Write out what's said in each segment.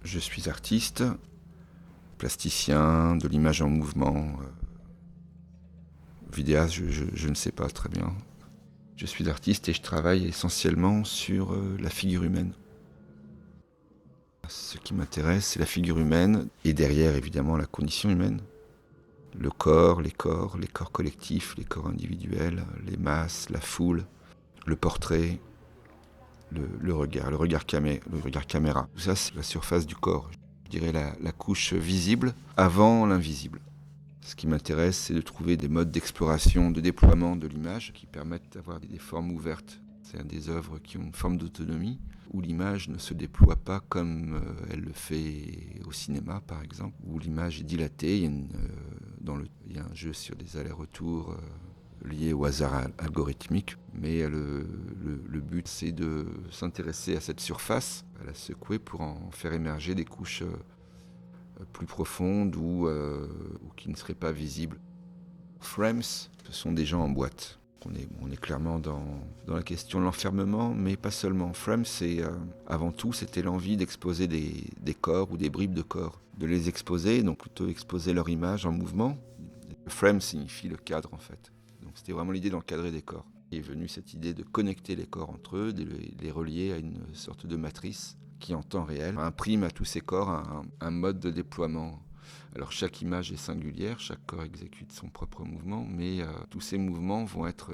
Je suis artiste, plasticien, de l'image en mouvement, vidéaste, je ne sais pas très bien. Je suis artiste et je travaille essentiellement sur la figure humaine. Ce qui m'intéresse, c'est la figure humaine et derrière, évidemment, la condition humaine. Le corps, les corps collectifs, les corps individuels, les masses, la foule, le portrait, le regard caméra. Tout ça, c'est la surface du corps. Je dirais la couche visible avant l'invisible. Ce qui m'intéresse, c'est de trouver des modes d'exploration, de déploiement de l'image qui permettent d'avoir des formes ouvertes. C'est des œuvres qui ont une forme d'autonomie, où l'image ne se déploie pas comme elle le fait au cinéma, par exemple, où l'image est dilatée. Il y a un jeu sur des allers-retours liés au hasard algorithmique, mais le but, c'est de s'intéresser à cette surface, à la secouer pour en faire émerger des couches plus profondes ou qui ne seraient pas visibles. Frames, ce sont des gens en boîte. On est clairement dans la question de l'enfermement, mais pas seulement. Frames, avant tout, c'était l'envie d'exposer des corps ou des bribes de corps. De les exposer, donc plutôt exposer leur image en mouvement. Le frame signifie le cadre, en fait. Donc c'était vraiment l'idée d'encadrer des corps. Et est venue cette idée de connecter les corps entre eux, de les relier à une sorte de matrice qui, en temps réel, imprime à tous ces corps un mode de déploiement. Alors chaque image est singulière, chaque corps exécute son propre mouvement, mais tous ces mouvements vont être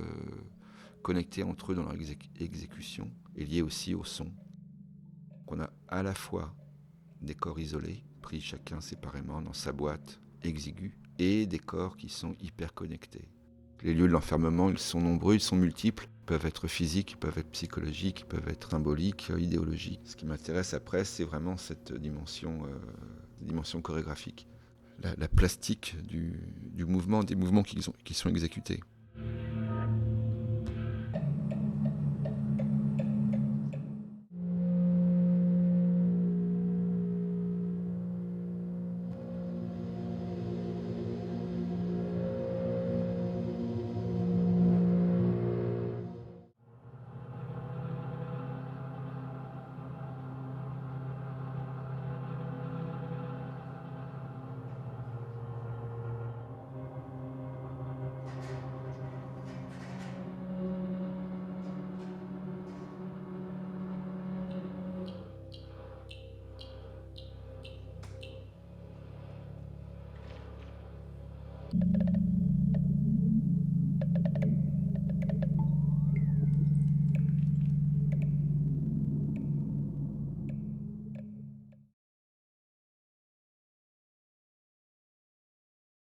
connectés entre eux dans leur exécution et liés aussi au son. On a à la fois des corps isolés, pris chacun séparément dans sa boîte exiguë, et des corps qui sont hyper connectés. Les lieux de l'enfermement, ils sont nombreux, ils sont multiples. Ils peuvent être physiques, ils peuvent être psychologiques, ils peuvent être symboliques, idéologiques. Ce qui m'intéresse après, c'est vraiment cette dimension chorégraphique. La plastique du mouvement, des mouvements qui sont exécutés.